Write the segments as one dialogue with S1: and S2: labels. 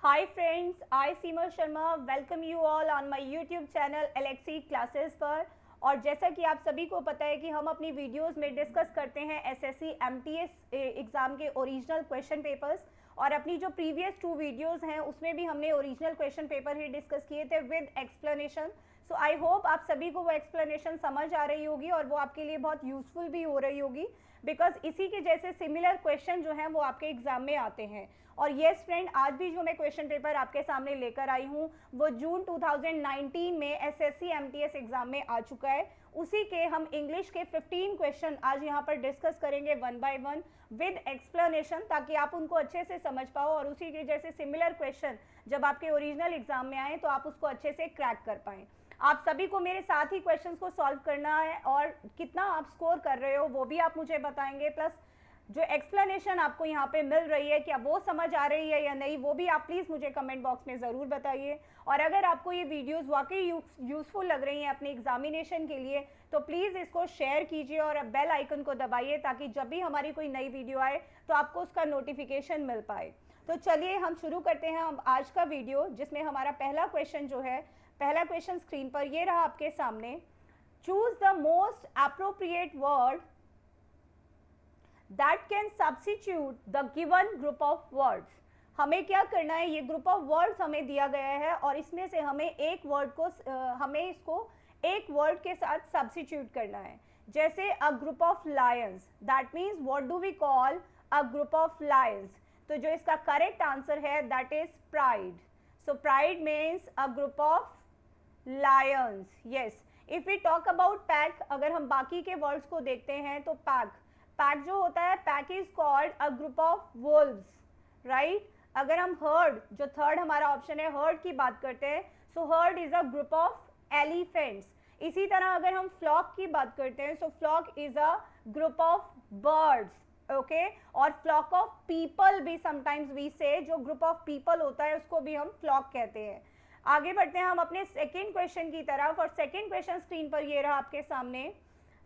S1: Hi friends, I Seema Sharma welcome you all on my YouTube channel Alexi Classes पर। और जैसा कि आप सभी को पता है कि हम अपनी वीडियोस में डिस्कस करते हैं एसएससी एमटीएस एग्ज़ाम के ओरिजिनल क्वेश्चन पेपर्स। और अपनी जो प्रीवियस 2 वीडियोस हैं उसमें भी हमने ओरिजिनल क्वेश्चन पेपर ही डिस्कस किए थे with explanation. So I hope आप सभी को वो एक्सप्लेनेशन समझ आ रही होगी और वो आपके लिए बहुत यूजफुल भी हो रही होगी, बिकॉज इसी के जैसे सिमिलर क्वेश्चन जो हैं वो आपके एग्जाम में आते हैं। और येस फ्रेंड, आज भी जो मैं क्वेश्चन पेपर आपके सामने लेकर आई हूँ वो जून 2019 में एसएससी एमटीएस एग्जाम में आ चुका है। उसी के हम इंग्लिश के 15 क्वेश्चन आज यहाँ पर डिस्कस करेंगे one by one with explanation, ताकि आप उनको अच्छे से समझ पाओ और उसी के जैसे सिमिलर क्वेश्चन जब आपके ओरिजिनल एग्जाम में आए तो आप उसको अच्छे से क्रैक कर पाएँ। आप सभी को मेरे साथ ही क्वेश्चंस को सॉल्व करना है और कितना आप स्कोर कर रहे हो वो भी आप मुझे बताएंगे, प्लस जो एक्सप्लेनेशन आपको यहाँ पे मिल रही है क्या वो समझ आ रही है या नहीं वो भी आप प्लीज़ मुझे कमेंट बॉक्स में ज़रूर बताइए। और अगर आपको ये वीडियोस वाकई यूज़फुल लग रही हैं अपने एग्जामिनेशन के लिए तो प्लीज़ इसको शेयर कीजिए और बेल आइकन को दबाइए, ताकि जब भी हमारी कोई नई वीडियो आए तो आपको उसका नोटिफिकेशन मिल पाए। तो चलिए हम शुरू करते हैं हम आज का वीडियो, जिसमें हमारा पहला क्वेश्चन जो है, पहला क्वेश्चन स्क्रीन पर ये रहा आपके सामने। Choose the most appropriate word that can substitute the given group of words. हमें क्या करना है, ये ग्रुप ऑफ वर्ड्स हमें दिया गया है और इसमें से हमें एक वर्ड को हमें इसको एक वर्ड के साथ सब्स्टिट्यूट करना है। जैसे a group of lions, that means what do we call a group of lions. तो जो इसका करेक्ट आंसर है that is pride. So pride means a group of lions. yes, if we talk about pack, अगर हम बाकी के words को देखते हैं तो पैक जो होता है, pack is called a group of wolves, right. अगर हम हर्ड, जो थर्ड हमारा ऑप्शन है, हर्ड की बात करते हैं, so herd is a group of elephants. इसी तरह अगर हम फ्लॉक की बात करते हैं, so flock is a group of birds, okay. और फ्लॉक ऑफ पीपल भी समटाइम्स वी से, जो ग्रुप ऑफ पीपल होता है उसको भी हम फ्लॉक कहते हैं। आगे बढ़ते हैं हम अपने सेकेंड क्वेश्चन की तरफ, और सेकेंड क्वेश्चन स्क्रीन पर ये रहा आपके सामने।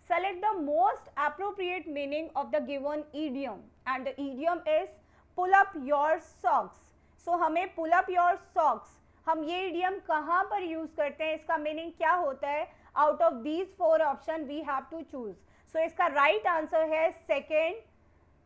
S1: Select the most appropriate meaning of the given idiom and the idiom is pull up your socks. So हमें पुल अप योर सॉक्स, हम ये ईडियम कहाँ पर यूज करते हैं, इसका मीनिंग क्या होता है, out of these 4 option we have to choose. So इसका राइट आंसर है सेकेंड।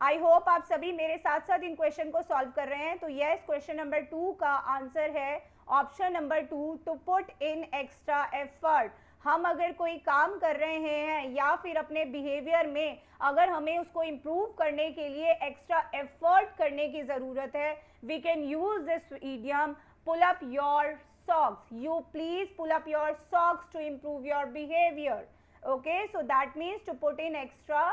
S1: आई होप आप सभी मेरे साथ साथ इन क्वेश्चन को सॉल्व कर रहे हैं। तो यस, क्वेश्चन नंबर 2 का आंसर है option number 2, to put in extra effort. हम अगर कोई काम कर रहे हैं या फिर अपने बिहेवियर में अगर हमें उसको इम्प्रूव करने के लिए एक्स्ट्रा एफर्ट करने की ज़रूरत है, we can use this idiom pull up your socks. You please pull up your socks to improve your behaviour, okay. So that means to put in extra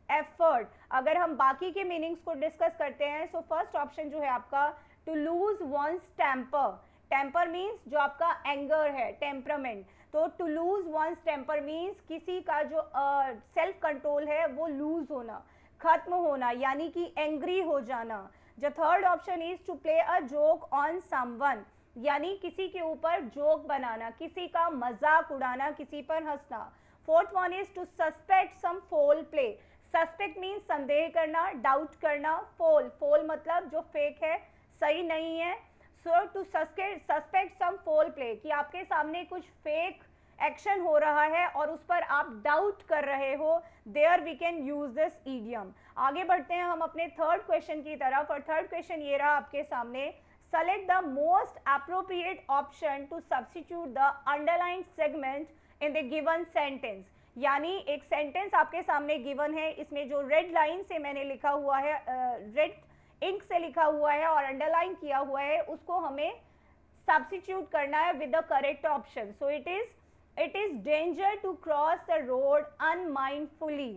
S1: effort. अगर हम बाकी के मीनिंग्स को discuss करते हैं, सो फर्स्ट ऑप्शन जो है आपका, to lose one's temper. Temper means जो आपका एंगर है, टेम्परामेंट। तो to lose one's temper means किसी का जो सेल्फ कंट्रोल है वो लूज होना, खत्म होना, यानी कि एंग्री हो जाना। जो third option is to play a joke on someone, यानी किसी के ऊपर जोक बनाना, किसी का मजाक उड़ाना, किसी पर हंसना। Fourth one is to suspect some foul play. Suspect means संदेह करना, डाउट करना। फोल मतलब जो फेक है, सही नहीं है। सो to suspect some foul play, कि आपके सामने कुछ फेक एक्शन हो रहा है और उस पर आप डाउट कर रहे हो, there we can use this idiom. आगे बढ़ते हैं हम अपने थर्ड क्वेश्चन की तरफ, और थर्ड क्वेश्चन ये रहा आपके सामने। Select the most appropriate option to substitute the underline segment in the given sentence. यानी एक सेंटेंस आपके सामने गिवन है, इसमें जो रेड लाइन से मैंने लिखा हुआ है, रेड इंक से लिखा हुआ है और अंडरलाइन किया हुआ है, उसको हमें सब्स्टिट्यूट करना है with the correct option. So it is danger to cross the road unmindfully.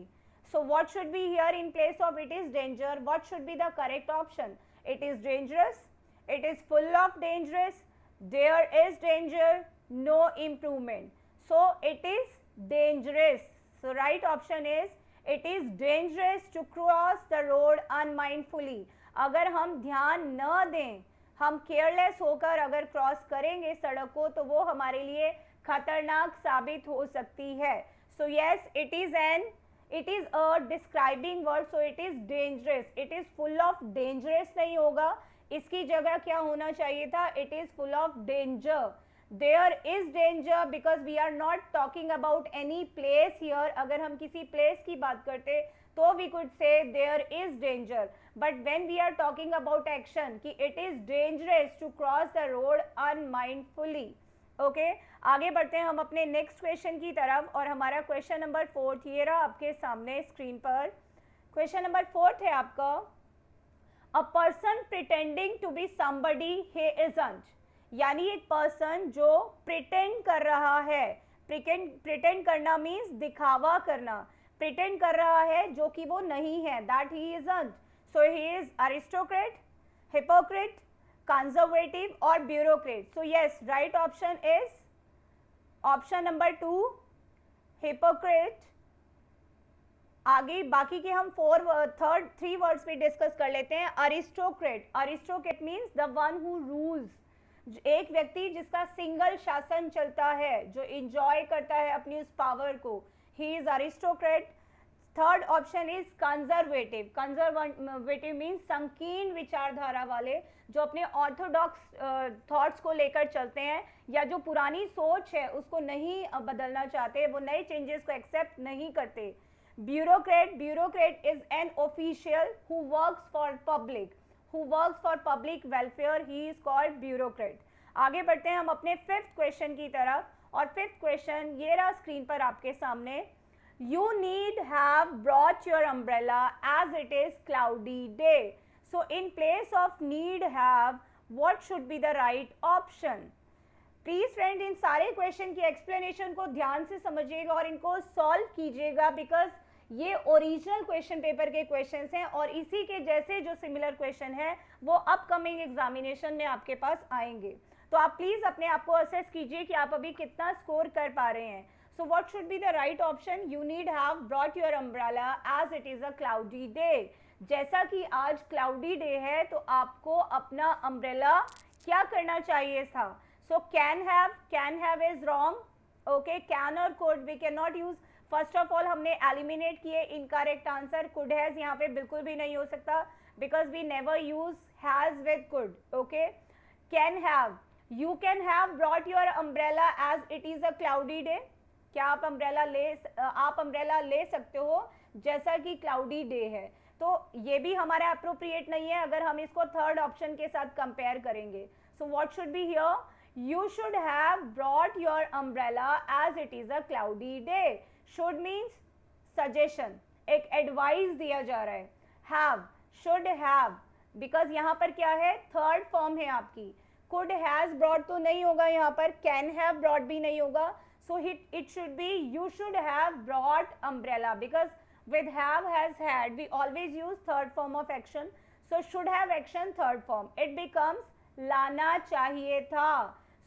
S1: So what should be here in place of it is danger, what should be the correct option? It is dangerous, it is full of dangerous, there is danger, no improvement. So it is dangerous. So right option is it is dangerous to cross the road unmindfully. अगर हम ध्यान न दें, हम careless होकर अगर cross करेंगे सड़क को, तो वो हमारे लिए खतरनाक साबित हो सकती है। So yes, it is a describing word, so it is dangerous. it is full of dangerous नहीं होगा, इसकी जगह क्या होना चाहिए था, it is full of danger. There is danger because we are not talking about any place here. अगर हम किसी प्लेस की बात करते तो we could say there is danger, but when we are talking about action कि it is dangerous to cross the road unmindfully. Okay, आगे बढ़ते हैं हम अपने नेक्स्ट क्वेश्चन की तरफ, और हमारा क्वेश्चन नंबर 4 ये रहा आपके सामने स्क्रीन पर. क्वेश्चन नंबर 4 है आपका, a person pretending to be somebody he isn't. यानी एक पर्सन जो प्रिटेंड कर रहा है. प्रिटेंड करना मीन्स दिखावा करना. प्रिटेंड कर रहा है जो कि वो नहीं है, that he isn't. So he is aristocrat, hypocrite, conservative और bureaucrat. So yes, right option is option number 2, hypocrite. आगे बाकी के हम 3 वर्ड्स पे डिस्कस कर लेते हैं. Aristocrat. Aristocrat means the one who rules. एक व्यक्ति जिसका सिंगल शासन चलता है, जो इंजॉय करता है अपनी उस पावर को, ही is aristocrat. Third option is conservative. Conservative means संकीर्ण विचारधारा वाले, जो अपने ऑर्थोडॉक्स थॉट्स को लेकर चलते हैं, या जो पुरानी सोच है उसको नहीं बदलना चाहते, वो नए चेंजेस को एक्सेप्ट नहीं करते. Bureaucrat. Bureaucrat is an official who works for public welfare, he is called bureaucrat. आगे बढ़ते हैं हम अपने 5th क्वेश्चन की तरफ, और 5th क्वेश्चन ये रहा स्क्रीन पर आपके सामने. You need have brought your umbrella as it is cloudy day. So in place of need have, what should be the right option? Please friend, इन सारे क्वेश्चन की एक्सप्लेनेशन को ध्यान से समझिएगा और इनको सॉल्व कीजिएगा, बिकॉज ये ओरिजिनल क्वेश्चन पेपर के क्वेश्चंस हैं, और इसी के जैसे जो सिमिलर क्वेश्चन है वो अपकमिंग एग्जामिनेशन में आपके पास आएंगे. तो आप प्लीज अपने आप को असेस कीजिए कि आप अभी कितना स्कोर कर पा रहे हैं. So what should be the right option? You need have brought your umbrella as it is a cloudy day. जैसा कि आज क्लाउडी डे है तो आपको अपना अम्ब्रेला क्या करना चाहिए था. So can have is wrong. Okay, can और could we cannot use. First of all हमने eliminate किए incorrect answer. Could has यहाँ पे बिल्कुल भी नहीं हो सकता, because we never use has with could. Okay, can have. You can have brought your umbrella as it is a cloudy day. क्या आप अम्ब्रेला ले सकते हो जैसा कि क्लाउडी डे है. तो ये भी हमारा अप्रोप्रिएट नहीं है अगर हम इसको थर्ड ऑप्शन के साथ कंपेयर करेंगे. So what should be here, you should have brought your umbrella as it is a cloudy day. Should means suggestion, एक एडवाइस दिया जा रहा है. हैव, शुड हैव, बिकॉज यहाँ पर क्या है, थर्ड फॉर्म है आपकी. कुड हैज ब्रॉट तो नहीं होगा यहाँ पर, कैन हैव ब्रॉट भी नहीं होगा. So it should be you should have brought umbrella, because with have, has, had we always use third form of action. So should have action third form, it becomes लाना चाहिए था.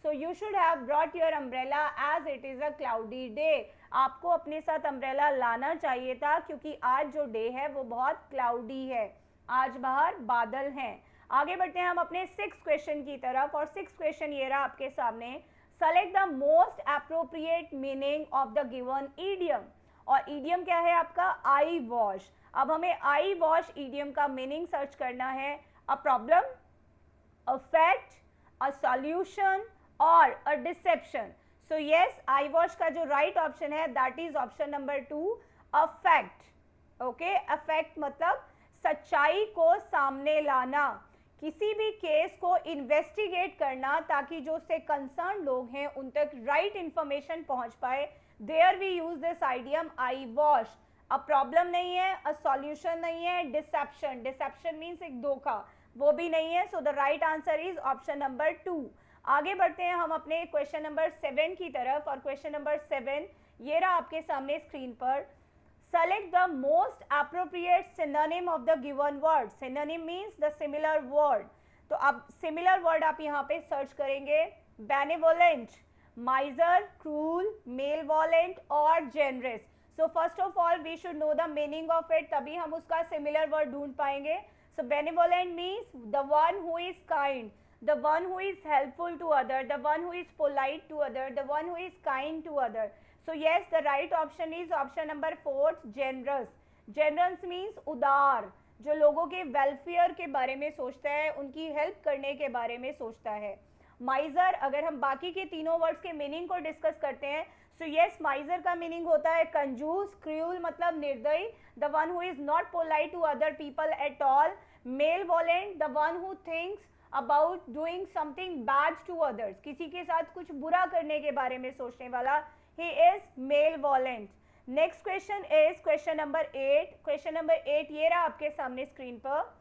S1: So you should have brought your umbrella as it is a cloudy day. आपको अपने साथ umbrella लाना चाहिए था क्योंकि आज जो डे है वो बहुत क्लाउडी है, आज बाहर बादल हैं. आगे बढ़ते हैं हम अपने 6th क्वेश्चन की तरफ, और 6th क्वेश्चन ये रहा आपके सामने. Select the most appropriate meaning of the given idiom. और idiom क्या है आपका, I wash. अब हमें I wash idiom का meaning सर्च करना है. A problem, a fact, a solution or a deception. So yes, I wash का जो right option है that is option number 2, a fact. Okay, a fact मतलब सच्चाई को सामने लाना, किसी भी केस को इन्वेस्टिगेट करना ताकि जो उससे कंसर्न लोग हैं उन तक राइट इंफॉर्मेशन पहुंच पाए. There we use this idiom eyewash. अ प्रॉब्लम नहीं है, अ सॉल्यूशन नहीं है, डिसेप्शन. डिसेप्शन मीन्स एक धोखा, वो भी नहीं है. सो the right answer is option number 2. आगे बढ़ते हैं हम अपने क्वेश्चन नंबर 7 की तरफ, और क्वेश्चन नंबर 7 ये रहा आपके सामने स्क्रीन पर. Select the most appropriate synonym of the given word. Synonym means the similar word. तो अब similar word आप यहाँ पे सर्च करेंगे. Benevolent, miser, cruel, malevolent और generous. So first of all we should know the meaning of it, तभी हम उसका similar word ढूंढ पाएंगे. So benevolent means the one who is kind, the one who is helpful to other, the one who is polite to other, the one who is kind to other. So yes, the right option is option number 4, generous. Generous means उदार, जो लोगों के welfare के बारे में सोचता है, उनकी हेल्प करने के बारे में सोचता है। माइजर, अगर हम बाकी के तीनों वर्ड्स के मीनिंग को डिस्कस करते हैं, सो यस, माइजर का मीनिंग होता है कंजूस, क्रूअल मतलब निर्दयी, the one who is not polite to other people at all, malevolent, the one who thinks about doing something bad to others, किसी के साथ कुछ बुरा करने के बारे में सोचने वाला, he is malevolent. Next question is question number 8। Question number 8 ये रहा आपके सामने स्क्रीन पर।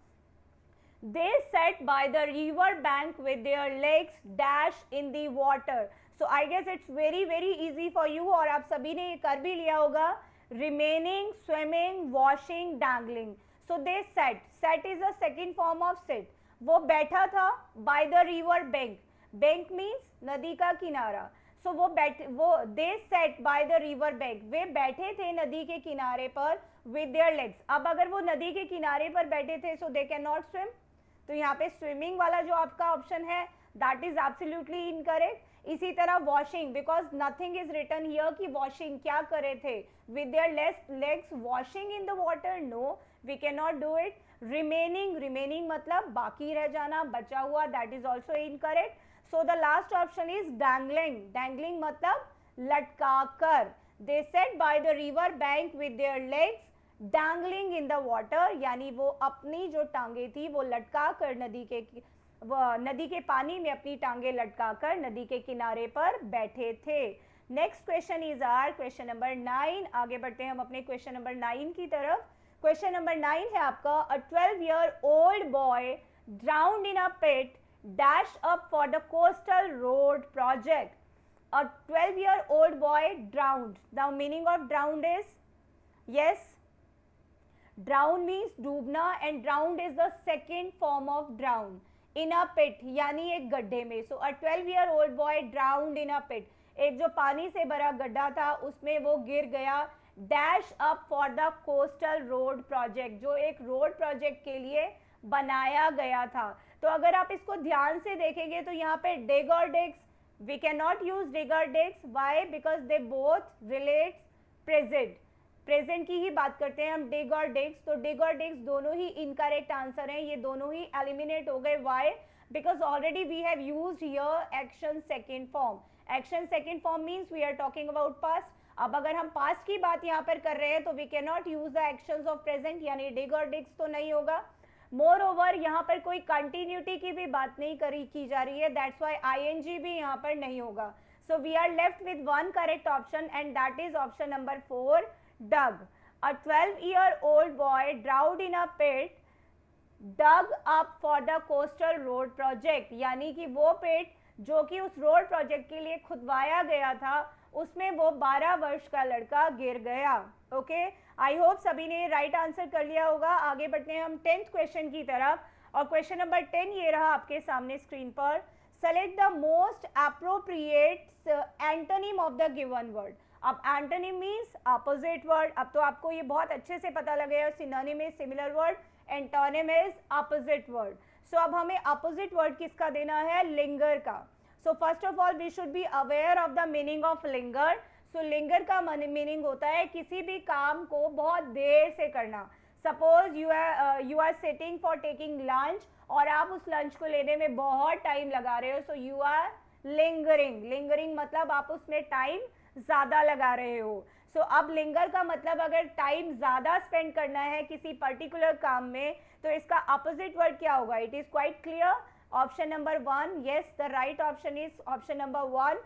S1: They sat by the river bank with their legs dash in the water. So I guess it's very easy for you, और आप सभी ने ये कर भी लिया होगा। Remaining, swimming, washing, dangling. So they sat. Sat is a second form of sit. वो बैठा था by the river bank. Bank means नदी का किनारा। So वो they sat by the river bank. वे बैठे थे नदी के किनारे पर with their legs. अब अगर वो नदी के किनारे पर बैठे थे, so they cannot swim. तो यहाँ पे स्विमिंग वाला जो आपका ऑप्शन है दैट इज एब्सोल्युटली इनकरेक्ट। इसी तरह washing, because nothing is written here कि वॉशिंग क्या करे थे, with their legs washing in the water, no we can not do it. Remaining, remaining मतलब बाकी रह जाना, बचा हुआ, that is also incorrect. So the last option is dangling. Dangling मतलब लटका कर। They sat by the river bank with their legs dangling in the water, यानी वो अपनी जो टांगे थी वो लटका कर नदी के पानी में अपनी टांगे लटका कर नदी के किनारे पर बैठे थे। Next question is or question number 9। आगे बढ़ते हैं हम अपने क्वेश्चन नंबर 9 की तरफ। क्वेश्चन नंबर 9 है आपका, a 12-year-old boy drowned in a pit dash up for the coastal road project. A 12-year-old boy drowned, the meaning of drowned is, yes, drown means डूबना, and drowned is the second form of drown, in a pit यानी एक गड्ढे में। so a 12-year-old boy drowned in a pit, एक जो पानी से भरा गड्ढा था उसमें वो गिर गया। dash up for the coastal road project, जो एक रोड प्रोजेक्ट के लिए बनाया गया था। तो अगर आप इसको ध्यान से देखेंगे तो यहाँ पे dig और digs, we cannot use dig or digs, why, because they both relate present, present की ही बात करते हैं हम, डिग और डिग्स। तो डिग और डिग्स दोनों ही इनकरेक्ट आंसर हैं, ये दोनों ही एलिमिनेट हो गए। Why, because already we have used here action second form. Action second form means we are talking about past. अब अगर हम पास्ट की बात यहाँ पर कर रहे हैं तो we can not use the actions of present, यानी डिग और डिग्स तो नहीं होगा। मोर ओवर यहाँ पर कोई कंटिन्यूटी की भी बात नहीं की जा रही है, दैट्स वाई आईएनजी भी यहाँ पर नहीं होगा। So we are left with one correct option and that is option number 4, dug. A 12-year-old boy drowned in a pit dug up for the coastal road project, यानी कि वो पिट जो कि उस रोड प्रोजेक्ट के लिए खुदवाया गया था उसमें वो 12 वर्ष का लड़का गिर गया। ओके, आई होप सभी ने राइट आंसर कर लिया होगा। आगे बढ़ते हैं हम 10th क्वेश्चन की तरफ, और क्वेश्चन नंबर 10 ये रहा आपके सामने स्क्रीन पर। Select the most appropriate antonym of the given word. अब एंटोनिम मीन्स अपोजिट वर्ड, अब तो आपको ये बहुत अच्छे से पता लग गया। Synonym is similar word, antonym is opposite word. सो अब हमें अपोजिट वर्ड किसका देना है, लिंगर का। So first of all we should be aware of the meaning of linger. So linger का मीनिंग होता है किसी भी काम को बहुत देर से करना। Suppose you are sitting for taking lunch और आप उस लंच को लेने में बहुत टाइम लगा रहे हो, so you are lingering. Lingering मतलब आप उसमें टाइम ज्यादा लगा रहे हो। सो अब लिंगर का मतलब अगर टाइम ज्यादा स्पेंड करना है किसी पर्टिकुलर काम में तो इसका अपोजिट वर्ड क्या होगा। It is quite clear, option number 1, yes the right option is option number 1,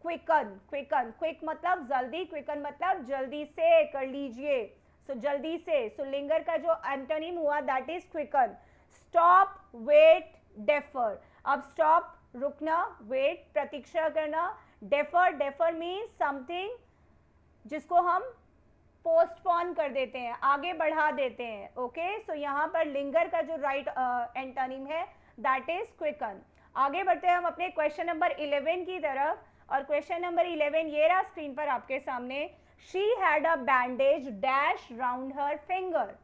S1: quicken. Quicken, quick मतलब जल्दी, क्विकन मतलब जल्दी से कर लीजिए। सो जल्दी से, सो लिंगर का जो एंटोनिम हुआ that is quicken. Stop, wait, defer. अब स्टॉप रुकना, वेट प्रतीक्षा करना, डेफर, डेफर मीन्स समथिंग जिसको हम पोस्टपोन कर देते हैं, आगे बढ़ा देते हैं। ओके, सो यहाँ पर लिंगर का जो राइट एंटोनिम है दैट इज क्विकन। आगे बढ़ते हैं हम अपने क्वेश्चन नंबर 11 की तरफ, और क्वेश्चन नंबर 11 ये रहा स्क्रीन पर आपके सामने। She had a bandage dash round her finger.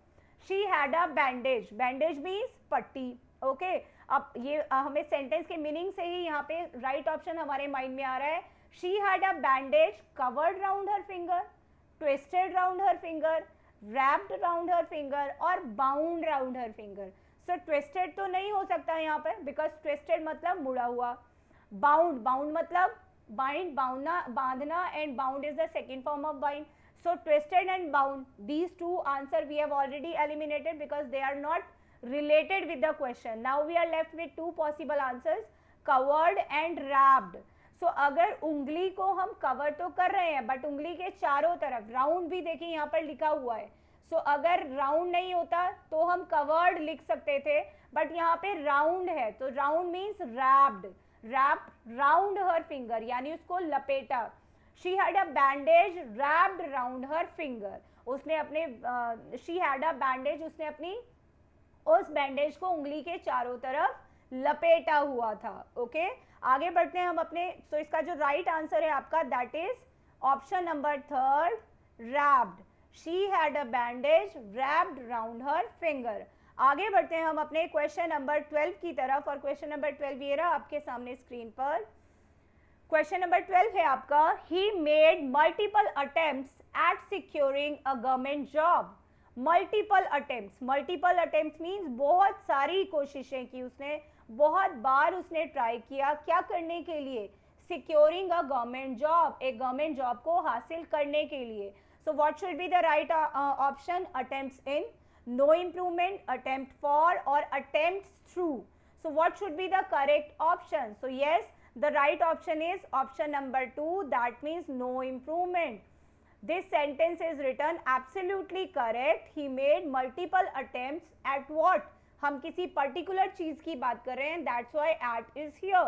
S1: She had a bandage, bandage means पट्टी। ओके, अब ये हमें सेंटेंस के मीनिंग से ही यहाँ पे राइट ऑप्शन हमारे माइंड में आ रहा है। She had a bandage covered round her finger, twisted round her finger, wrapped around her finger और bound around her finger. So twisted तो नहीं हो सकता यहाँ पर because twisted मतलब मुड़ा हुआ. Bound मतलब bind, बांधना and bound is the second form of bind. So twisted and bound, these two answer we have already eliminated because they are not related with the question. Now we are left with two possible answers, covered and wrapped. सो अगर उंगली को हम cover तो कर रहे हैं but उंगली के चारों तरफ राउंड भी देखिए यहाँ पर लिखा हुआ है. सो अगर राउंड नहीं होता तो हम कवर्ड लिख सकते थे बट यहाँ पे राउंड है तो round means wrapped. Wrapped round her finger यानी उसको लपेटा. She had a bandage wrapped round her finger. उसने अपने शी हैड अ बैंडेज, उसने अपनी उस बैंडेज को उंगली के चारों तरफ लपेटा हुआ था. ओके आगे बढ़ते हैं हम अपने. तो इसका जो राइट आंसर है आपका that is option number third, wrapped. She had a bandage wrapped round her finger. आगे बढ़ते हैं हम अपने क्वेश्चन नंबर 12 की तरफ और क्वेश्चन नंबर 12 ये रहा आपके सामने स्क्रीन पर. क्वेश्चन नंबर 12 है आपका, he made multiple attempts at securing a government job. Multiple attempts means बहुत सारी कोशिशें की उसने, बहुत बार उसने ट्राई किया. क्या करने के लिए? सिक्योरिंग अ गवर्नमेंट जॉब, एक गवर्नमेंट जॉब को हासिल करने के लिए. So what should be the right option? Attempts in, no improvement, attempt for और attempts through. So what should be the correct option? So yes, the right option is option number 2, that means no improvement. This sentence is written absolutely correct. He made multiple attempts at what? हम किसी particular चीज की बात कर रहे हैं, that's why at is here.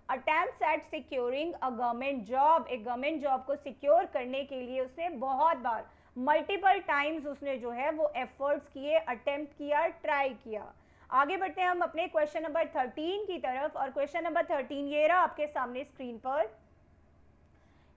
S1: Attempts at securing a government job, एक government job को secure करने के लिए उसने बहुत बार multiple times उसने जो है वो efforts किए, attempt किया, try किया. आगे बढ़ते हैं हम अपने क्वेश्चन नंबर 13 की तरफ और क्वेश्चन नंबर 13 ये रहा आपके सामने स्क्रीन पर.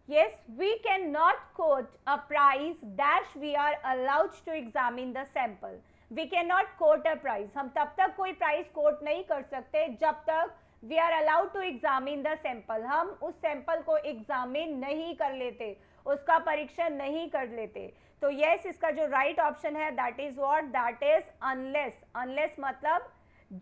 S1: Yes, we cannot quote a price dash we are allowed to examine the sample. We cannot quote a price. हम तब तक कोई प्राइस कोट नहीं कर सकते जब तक we are allowed to examine the sample. हम उस सैंपल को एग्जामिन नहीं कर लेते, उसका परीक्षण नहीं कर लेते. तो yes, इसका जो राइट ऑप्शन है that is what? That is unless. Unless मतलब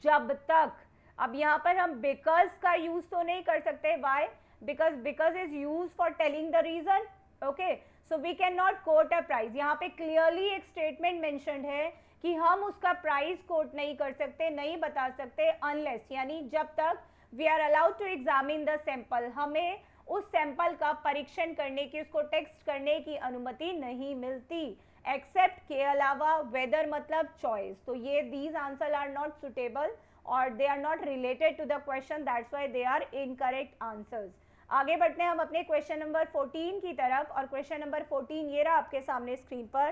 S1: जब तक. अब यहाँ पर हम बिकॉज का यूज तो नहीं कर सकते. Y? because is used for telling the reason. okay, so we cannot quote a price. यहाँ पे clearly एक statement mentioned है कि हम उसका प्राइस कोट नहीं कर सकते, नहीं बता सकते unless यानी जब तक we are allowed to examine the sample, हमें उस सैंपल का परीक्षण करने की, उसको टेक्स्ट करने की अनुमति नहीं मिलती. एक्सेप्ट के अलावा, वेदर मतलब चॉइस. तो ये these answers are not suitable or they are not related to the question, that's why they are incorrect answers. आगे बढ़ते हैं हम अपने क्वेश्चन नंबर 14 की तरफ और क्वेश्चन नंबर 14 ये रहा आपके सामने स्क्रीन पर.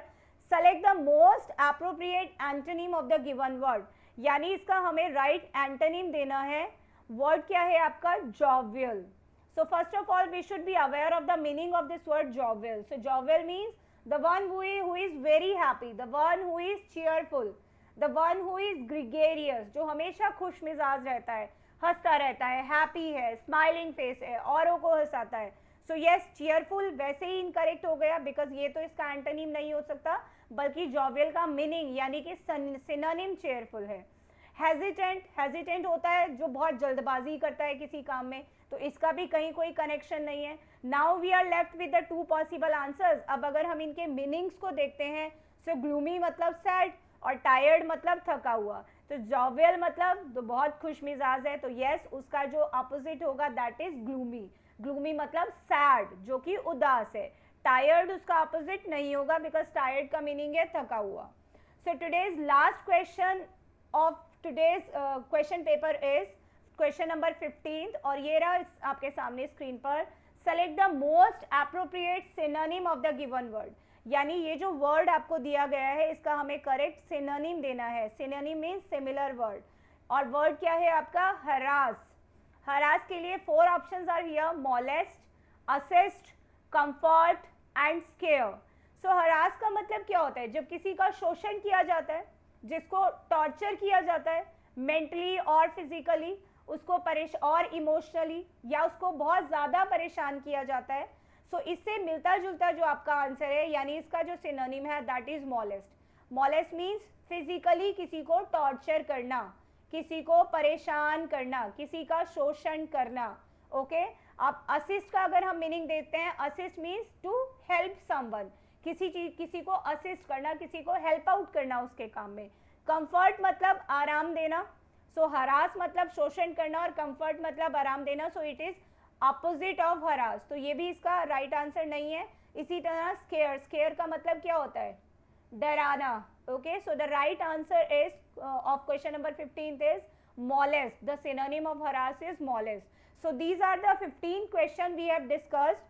S1: Select the most appropriate antonym of the given word. यानी इसका हमें राइट एंटोनिम देना है. वर्ड क्या है आपका? Jovial. So first of all we should be aware of the meaning of this word jovial. So jovial means the one who is very happy, the one who is cheerful, the one who is gregarious, जो हमेशा खुश मिजाज रहता है, हंसता रहता है, happy है, स्माइलिंग फेस है, औरों को हंसाता है. सो यस, चीयरफुल वैसे ही इनकरेक्ट हो गया बिकॉज ये तो इसका एंटोनिम नहीं हो सकता, बल्कि जॉवियल का मीनिंग यानी कि सिनोनिम चेयरफुल है. हेजिटेंट होता है जो बहुत जल्दबाजी करता है किसी काम में, तो इसका भी कहीं कोई कनेक्शन नहीं है. Now we are left with the two possible answers. अब अगर हम इनके मीनिंग्स को देखते हैं, सो ग्लूमी मतलब सैड और टायर्ड मतलब थका हुआ. तो जॉवियल मतलब तो बहुत खुश मिजाज है, तो यस उसका जो अपोजिट होगा दैट इज ग्लूमी. ग्लूमी मतलब सैड जो कि उदास है. टायर्ड उसका अपोजिट नहीं होगा बिकॉज टायर्ड का मीनिंग है थका हुआ. So today's last question of today's question paper is question number 15 और ये रहा आपके सामने स्क्रीन पर. Select the most appropriate synonym of the given word. यानी ये जो वर्ड आपको दिया गया है इसका हमें करेक्ट सिनोनिम देना है. सिनोनिम मीन्स सिमिलर वर्ड और वर्ड क्या है आपका? हरास. हरास के लिए 4 options are here: molest, assist, comfort and scare. So harass का मतलब क्या होता है? जब किसी का शोषण किया जाता है, जिसको टॉर्चर किया जाता है मेंटली और फिजिकली, उसको और इमोशनली, या उसको बहुत ज़्यादा परेशान किया जाता है. सो इससे मिलता जुलता जो आपका आंसर है, यानी इसका जो सिनोनिम है that is molest. Molest means physically किसी को टॉर्चर करना, किसी को परेशान करना, किसी का शोषण करना। ओके, आप असिस्ट का अगर हम मीनिंग देते हैं, assist means to help someone, किसी को असिस्ट करना, किसी को हेल्प आउट करना उसके काम में। कंफर्ट मतलब आराम देना, सो हरास मतलब शोषण करना और कंफर्ट मतलब आराम देना, सो it is opposite of harass, तो ये भी इसका राइट आंसर नहीं है। इसी तरह स्केयर, स्केयर का मतलब क्या होता है, डराना। Okay, so the right answer is of question number 15 is molest. The synonym of harass is molest. So these are the 15 question we have discussed.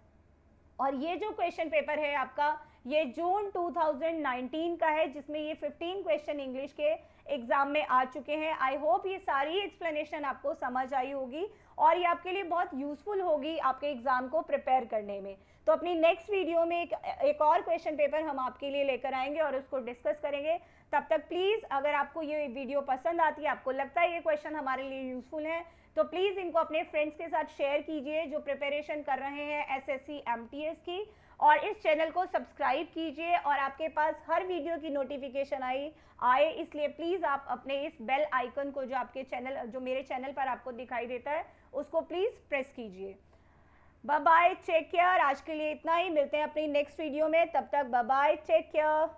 S1: और ये जो क्वेश्चन पेपर है आपका, ये जून 2019 का है, जिसमें ये 15 क्वेश्चन इंग्लिश के एग्जाम में आ चुके हैं। आई होप ये सारी एक्सप्लेनेशन आपको समझ आई होगी और ये आपके लिए बहुत यूजफुल होगी आपके एग्जाम को प्रिपेयर करने में। तो अपनी नेक्स्ट वीडियो में एक और क्वेश्चन पेपर हम आपके लिए लेकर आएंगे और उसको डिस्कस करेंगे। तब तक प्लीज़, अगर आपको ये वीडियो पसंद आती है, आपको लगता है ये क्वेश्चन हमारे लिए यूजफुल है, तो प्लीज़ इनको अपने फ्रेंड्स के साथ शेयर कीजिए जो प्रिपरेशन कर रहे हैं एसएससी एमटीएस की, और इस चैनल को सब्सक्राइब कीजिए और आपके पास हर वीडियो की नोटिफिकेशन आए, इसलिए प्लीज़ आप अपने इस बेल आइकन को, जो आपके चैनल, जो मेरे चैनल पर आपको दिखाई देता है, उसको प्लीज़ प्रेस कीजिए। Bye bye, take care. आज के लिए इतना ही, मिलते हैं अपनी नेक्स्ट वीडियो में, तब तक बाय बाय, टेक केयर।